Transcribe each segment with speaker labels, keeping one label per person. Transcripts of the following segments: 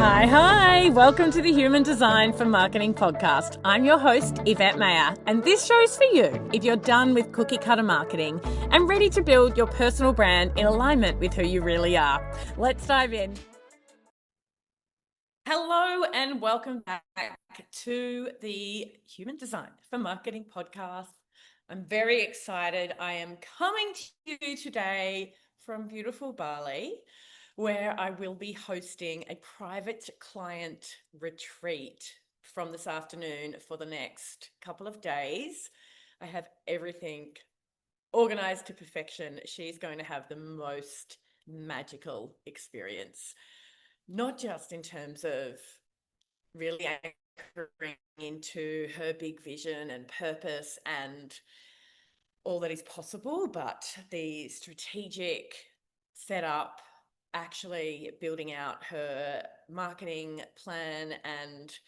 Speaker 1: Hi. Welcome to the Human Design for Marketing podcast. I'm your host, Yvette Mayer, and this show's for you if you're done with cookie cutter marketing and ready to build your personal brand in alignment with who you really are. Let's dive in. Hello and welcome back to the Human Design for Marketing podcast. I'm very excited. I am coming to you today from beautiful Bali, where I will be hosting a private client retreat from this afternoon for the next couple of days. I have everything organized to perfection. She's going to have the most magical experience, not just in terms of really anchoring into her big vision and purpose and all that is possible, but the strategic setup, actually building out her marketing plan and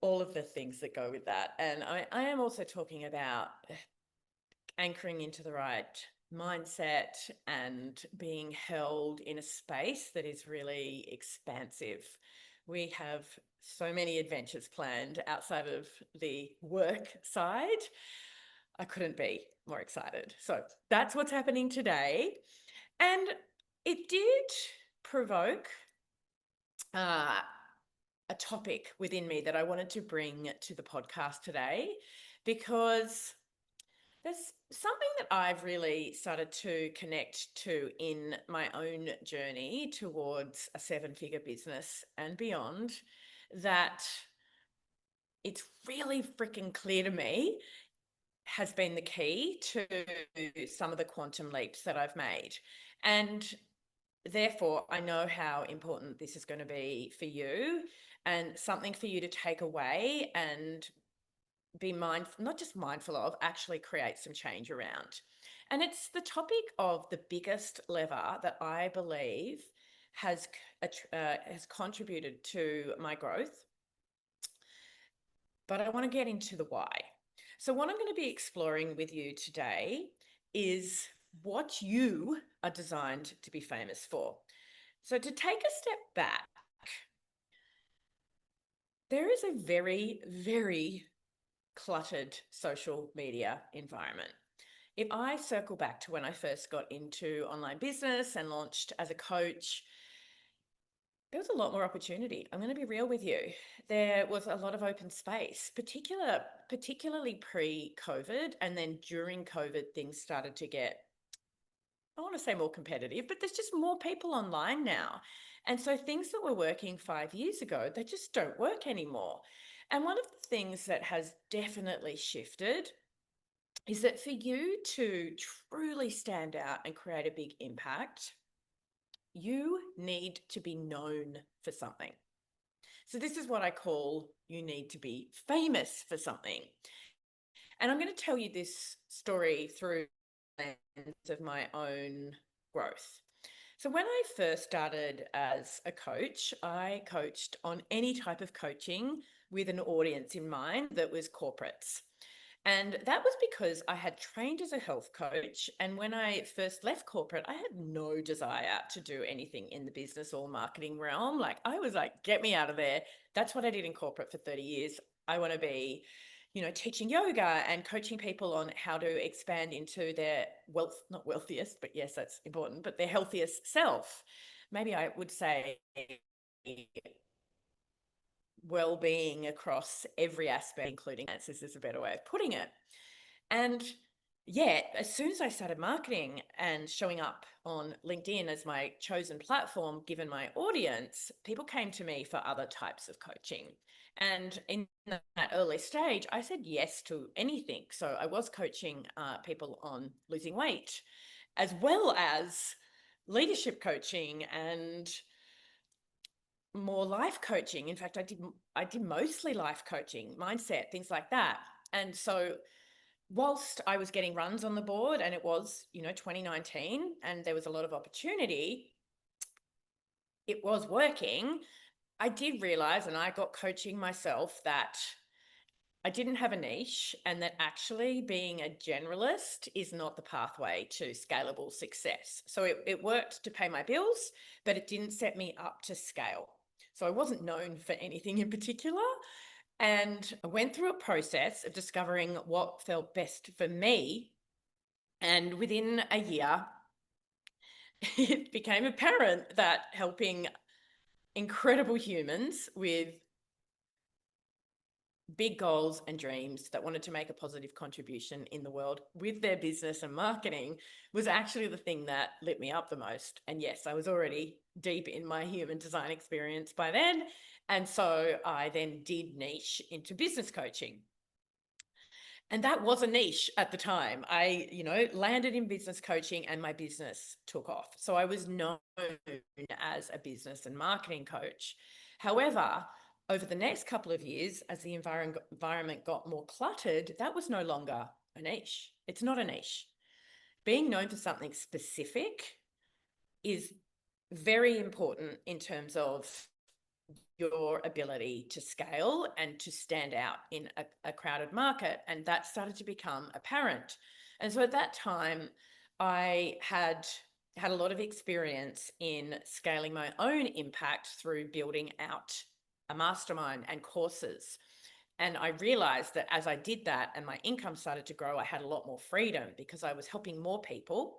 Speaker 1: all of the things that go with that. And I am also talking about anchoring into the right mindset and being held in a space that is really expansive. We have so many adventures planned outside of the work side. I couldn't be more excited. So that's what's happening today. And it did provoke a topic within me that I wanted to bring to the podcast today, because there's something that I've really started to connect to in my own journey towards a seven-figure business and beyond, that it's really freaking clear to me has been the key to some of the quantum leaps that I've made. And therefore, I know how important this is going to be for you, and something for you to take away and be mindful, not just mindful of, actually create some change around. And it's the topic of the biggest lever that I believe has contributed to my growth. But I want to get into the why. So what I'm going to be exploring with you today is what you are designed to be famous for. So to take a step back, there is a very, very cluttered social media environment. If I circle back to when I first got into online business and launched as a coach, there was a lot more opportunity. I'm going to be real with you. There was a lot of open space, particularly pre-COVID, and then during COVID, things started to get, I want to say, more competitive, but there's just more people online now. And so things that were working 5 years ago, they just don't work anymore. And one of the things that has definitely shifted is that for you to truly stand out and create a big impact, you need to be known for something. So this is what I call, you need to be famous for something. And I'm going to tell you this story through the lens of my own growth. So when I first started as a coach, I coached on any type of coaching with an audience in mind that was corporates. And that was because I had trained as a health coach. And when I first left corporate, I had no desire to do anything in the business or marketing realm. Like, I was like, get me out of there. That's what I did in corporate for 30 years. I want to be, teaching yoga and coaching people on how to expand into their not wealthiest, but yes, that's important, but their healthiest self. Maybe I would say well-being across every aspect, including finances, is a better way of putting it. And yeah, as soon as I started marketing and showing up on LinkedIn as my chosen platform, given my audience, people came to me for other types of coaching. And in that early stage, I said yes to anything. So I was coaching people on losing weight, as well as leadership coaching and more life coaching. In fact, I did mostly life coaching, mindset, things like that. And so whilst I was getting runs on the board, and it was, 2019, and there was a lot of opportunity, it was working, I did realize, and I got coaching myself, that I didn't have a niche, and that actually being a generalist is not the pathway to scalable success. So it worked to pay my bills, but it didn't set me up to scale. So I wasn't known for anything in particular. And I went through a process of discovering what felt best for me. And within a year, it became apparent that helping incredible humans with big goals and dreams that wanted to make a positive contribution in the world with their business and marketing was actually the thing that lit me up the most. And yes, I was already deep in my human design experience by then. And so I then did niche into business coaching. And that was a niche at the time. I, landed in business coaching and my business took off. So I was known as a business and marketing coach. However, over the next couple of years, as the environment got more cluttered, that was no longer a niche. It's not a niche. Being known for something specific is very important in terms of your ability to scale and to stand out in a crowded market. And that started to become apparent. And so at that time, I had a lot of experience in scaling my own impact through building out a mastermind and courses. And I realized that as I did that and my income started to grow, I had a lot more freedom because I was helping more people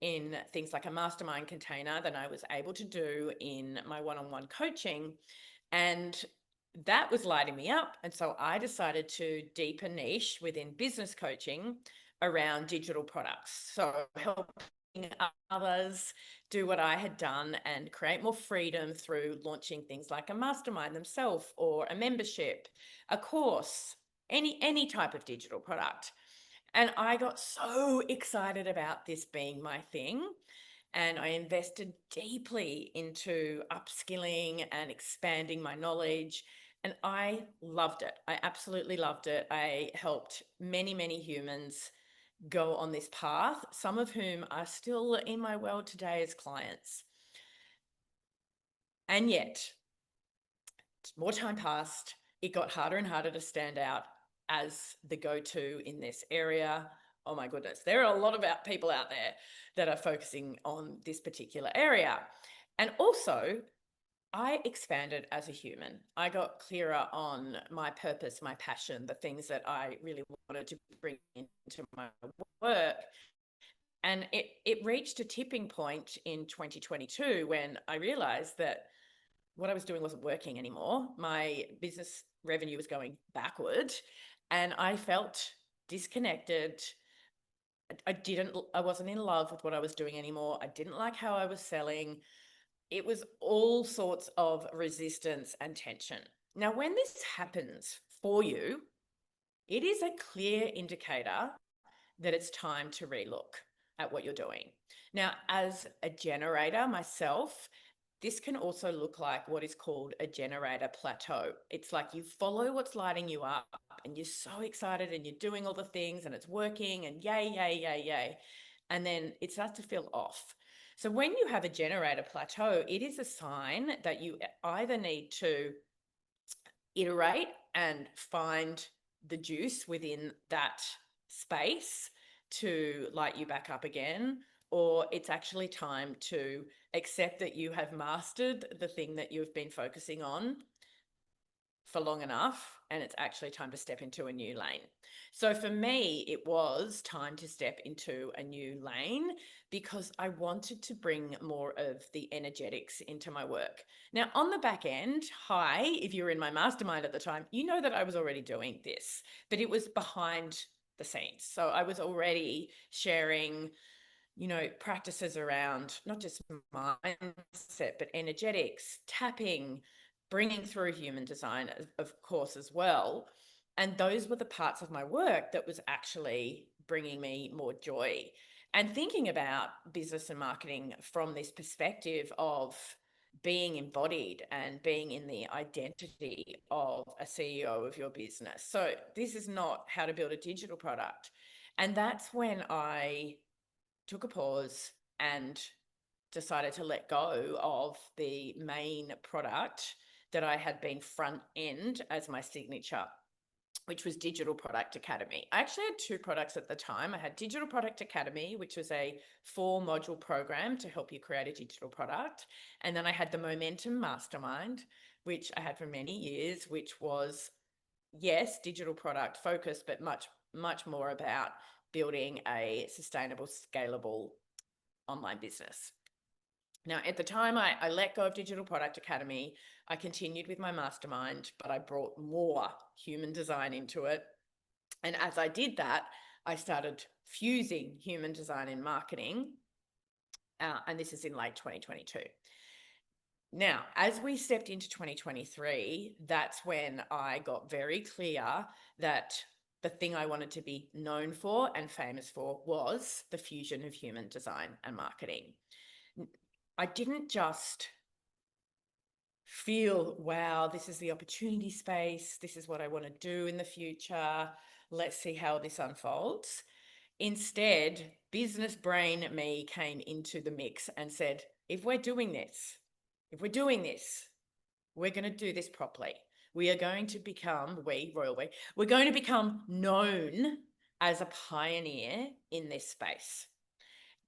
Speaker 1: in things like a mastermind container than I was able to do in my one-on-one coaching. And that was lighting me up. And so I decided to deepen niche within business coaching around digital products. So helping others do what I had done and create more freedom through launching things like a mastermind themselves or a membership, a course, any type of digital product. And I got so excited about this being my thing. And I invested deeply into upskilling and expanding my knowledge. And I loved it. I absolutely loved it. I helped many, many humans go on this path, some of whom are still in my world today as clients. And yet, more time passed, it got harder and harder to stand out as the go-to in this area. Oh my goodness, there are a lot of people out there that are focusing on this particular area. And also, I expanded as a human. I got clearer on my purpose, my passion, the things that I really wanted to bring into my work. And it reached a tipping point in 2022 when I realized that what I was doing wasn't working anymore. My business revenue was going backward and I felt disconnected. I wasn't in love with what I was doing anymore. I didn't like how I was selling. It was all sorts of resistance and tension. Now, when this happens for you, it is a clear indicator that it's time to relook at what you're doing. Now, as a generator myself, this can also look like what is called a generator plateau. It's like you follow what's lighting you up and you're so excited and you're doing all the things and it's working and yay, yay, yay, yay. And then it starts to feel off. So when you have a generator plateau, it is a sign that you either need to iterate and find the juice within that space to light you back up again, or it's actually time to accept that you have mastered the thing that you've been focusing on for long enough and it's actually time to step into a new lane. So for me, it was time to step into a new lane because I wanted to bring more of the energetics into my work. Now, on the back end, if you were in my mastermind at the time, you know that I was already doing this, but it was behind the scenes. So I was already sharing practices around not just mindset, but energetics, tapping, bringing through human design, of course, as well. And those were the parts of my work that was actually bringing me more joy. And thinking about business and marketing from this perspective of being embodied and being in the identity of a CEO of your business. So this is not how to build a digital product. And that's when I took a pause and decided to let go of the main product that I had been front end as my signature. which was Digital Product Academy. I actually had two products at the time. I had Digital Product Academy, which was a 4-module program to help you create a digital product. And then I had the Momentum Mastermind, which I had for many years, which was, yes, digital product focused, but much, much more about building a sustainable, scalable online business. Now, at the time, I let go of Digital Product Academy. I continued with my mastermind, but I brought more human design into it. And as I did that, I started fusing human design in marketing. And this is in late 2022. Now, as we stepped into 2023, that's when I got very clear that the thing I wanted to be known for and famous for was the fusion of human design and marketing. I didn't just feel, wow, this is the opportunity space. This is what I want to do in the future. Let's see how this unfolds. Instead, business brain me came into the mix and said, if we're doing this, we're going to do this properly. We are going to become, we're going to become known as a pioneer in this space.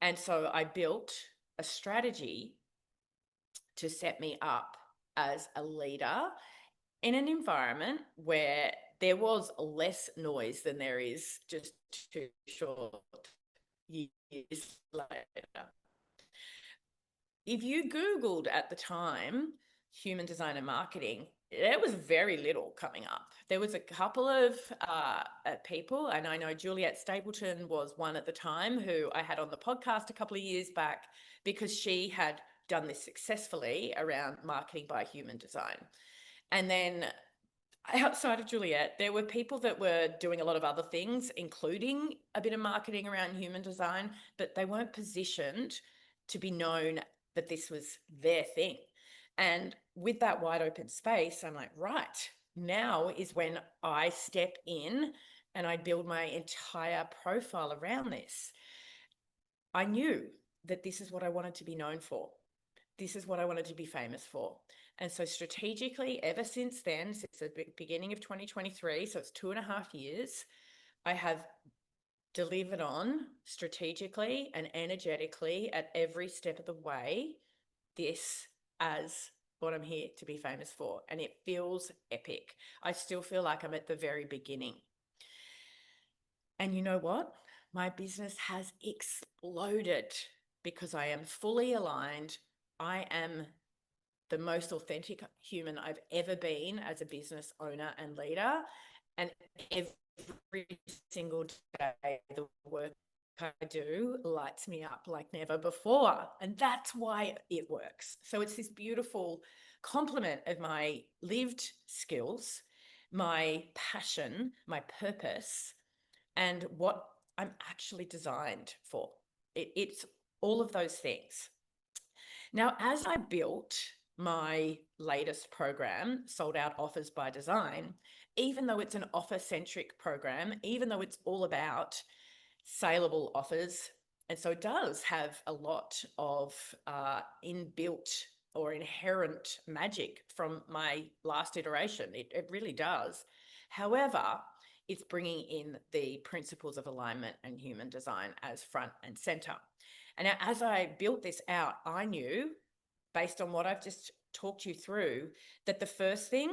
Speaker 1: And so I built a strategy to set me up as a leader in an environment where there was less noise than there is just 2 short years later. If you Googled at the time human design and marketing, there was very little coming up. There was a couple of people, and I know Juliette Stapleton was one at the time who I had on the podcast a couple of years back because she had done this successfully around marketing by human design. And then outside of Juliette, there were people that were doing a lot of other things, including a bit of marketing around human design, but they weren't positioned to be known that this was their thing. And with that wide open space, I'm like, right, now is when I step in and I build my entire profile around this. I knew that this is what I wanted to be known for. This is what I wanted to be famous for. And so strategically, ever since then, since the beginning of 2023, so it's 2.5 years, I have delivered on strategically and energetically at every step of the way this as what I'm here to be famous for. And it feels epic. I still feel like I'm at the very beginning. And you know what? My business has exploded because I am fully aligned. I am the most authentic human I've ever been as a business owner and leader. And every single day, the work I do lights me up like never before. And that's why it works. So it's this beautiful complement of my lived skills, my passion, my purpose, and what I'm actually designed for. It's all of those things. Now, as I built my latest program, Sold Out Offers by Design, even though it's an offer-centric program, even though it's all about saleable offers, and so it does have a lot of inbuilt or inherent magic from my last iteration. It really does. However, it's bringing in the principles of alignment and human design as front and center. And as I built this out, I knew, based on what I've just talked you through, that the first thing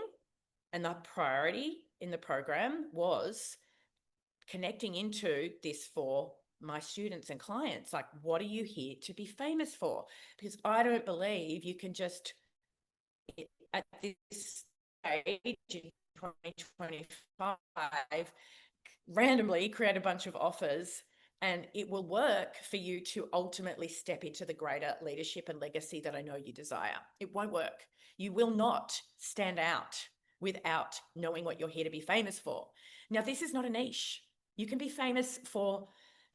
Speaker 1: and the priority in the program was connecting into this for my students and clients. Like, what are you here to be famous for? Because I don't believe you can just, at this stage in 2025, randomly create a bunch of offers and it will work for you to ultimately step into the greater leadership and legacy that I know you desire. It won't work. You will not stand out without knowing what you're here to be famous for. Now, this is not a niche. You can be famous for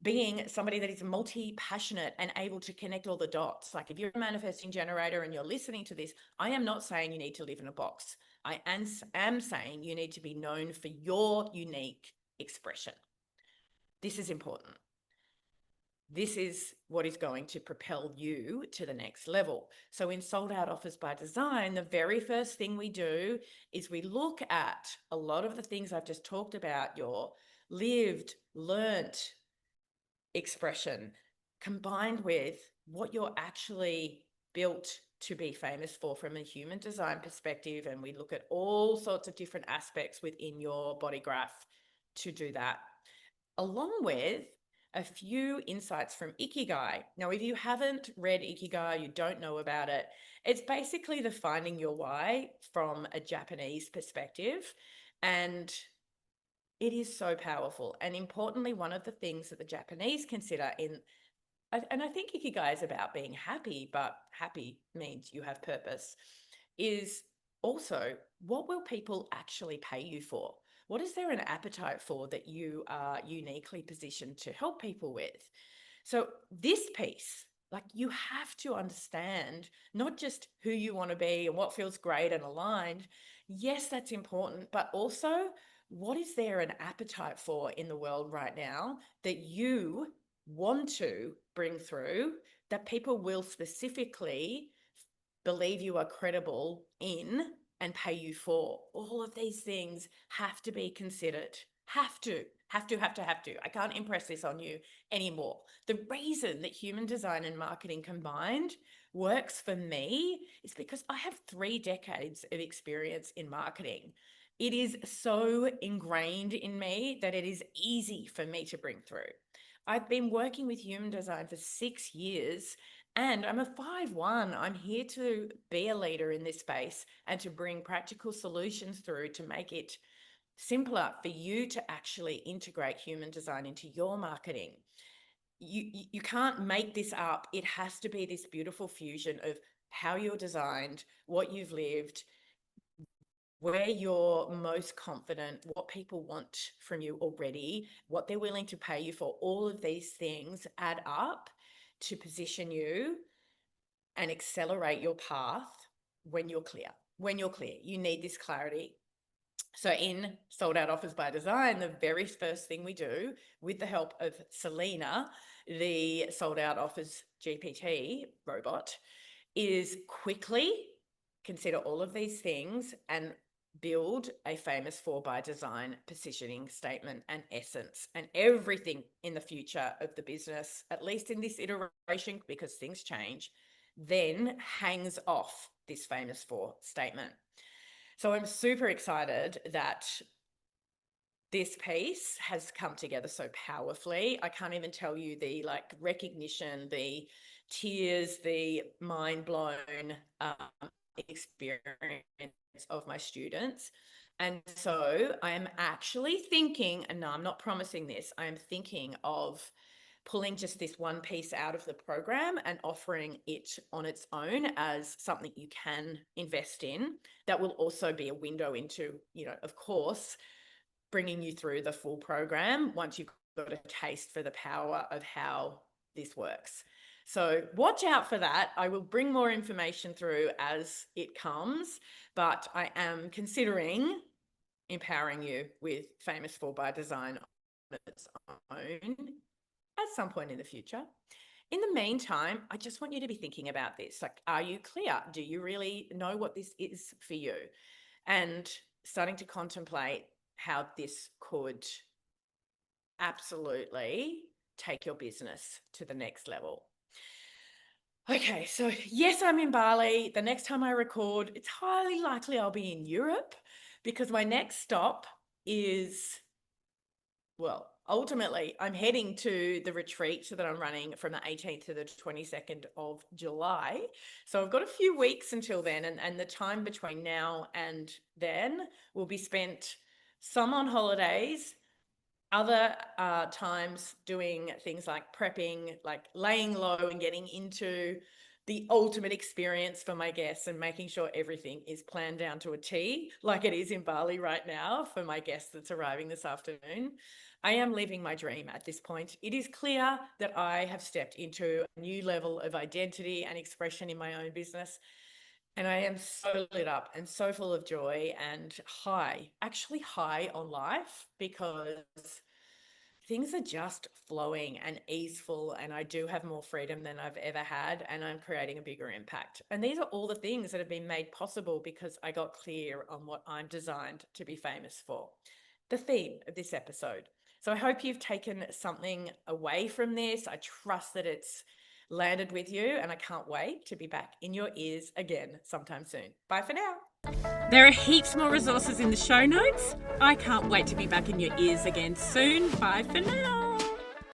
Speaker 1: being somebody that is multi-passionate and able to connect all the dots. Like if you're a manifesting generator and you're listening to this, I am not saying you need to live in a box. I am saying you need to be known for your unique expression. This is important. this is what is going to propel you to the next level. So in Sold Out Offers by Design, the very first thing we do is we look at a lot of the things I've just talked about, your lived, learnt expression, combined with what you're actually built to be famous for from a human design perspective. And we look at all sorts of different aspects within your body graph to do that, along with a few insights from Ikigai. Now, if you haven't read Ikigai, you don't know about it, it's basically the finding your why from a Japanese perspective. And it is so powerful. And importantly, one of the things that the Japanese consider and I think Ikigai is about being happy, but happy means you have purpose, is also what will people actually pay you for? What is there an appetite for that you are uniquely positioned to help people with? So this piece, like, you have to understand not just who you want to be and what feels great and aligned. Yes, that's important, but also what is there an appetite for in the world right now that you want to bring through, that people will specifically believe you are credible in and pay you for. All of these things have to be considered. Have to. I can't impress this on you anymore. The reason that human design and marketing combined works for me is because I have 3 decades of experience in marketing. It is so ingrained in me that it is easy for me to bring through. I've been working with human design for 6 years, and I'm a 5/1. I'm here to be a leader in this space and to bring practical solutions through to make it simpler for you to actually integrate human design into your marketing. You can't make this up. It has to be this beautiful fusion of how you're designed, what you've lived, where you're most confident, what people want from you already, what they're willing to pay you for. All of these things add up to position you and accelerate your path when you're clear. When you're clear, you need this clarity. So in Sold Out Offers by Design, the very first thing we do, with the help of Selena, the Sold Out Offers GPT robot, is quickly consider all of these things and build a famous 4 by design positioning statement and essence, and everything in the future of the business, at least in this iteration, because things change, then hangs off this famous 4 statement. So I'm super excited that this piece has come together so powerfully. I can't even tell you the recognition, the tears, the mind blown experience of my students. And so I am actually thinking, and no, I'm not promising this, I am thinking of pulling just this one piece out of the program and offering it on its own as something you can invest in. That will also be a window into, of course, bringing you through the full program once you've got a taste for the power of how this works. So watch out for that. I will bring more information through as it comes, but I am considering empowering you with Famous 4 by Design on its own at some point in the future. In the meantime, I just want you to be thinking about this. Like, are you clear? Do you really know what this is for you? And starting to contemplate how this could absolutely take your business to the next level. Okay, so yes, I'm in Bali. The next time I record, it's highly likely I'll be in Europe, because my next stop is, well, ultimately, I'm heading to the retreat that I'm running from the 18th to the 22nd of July. So I've got a few weeks until then, and the time between now and then will be spent some on holidays, other times doing things like prepping, like laying low and getting into the ultimate experience for my guests and making sure everything is planned down to a T, like it is in Bali right now for my guest that's arriving this afternoon. I am living my dream at this point. It is clear that I have stepped into a new level of identity and expression in my own business. And I am so lit up and so full of joy and high, actually high on life, because things are just flowing and easeful, and I do have more freedom than I've ever had, and I'm creating a bigger impact. And these are all the things that have been made possible because I got clear on what I'm designed to be famous for. The theme of this episode. So I hope you've taken something away from this. I trust that it's landed with you, and I can't wait to be back in your ears again sometime soon. Bye for now. There are heaps more resources in the show notes. I can't wait to be back in your ears again soon. Bye for now.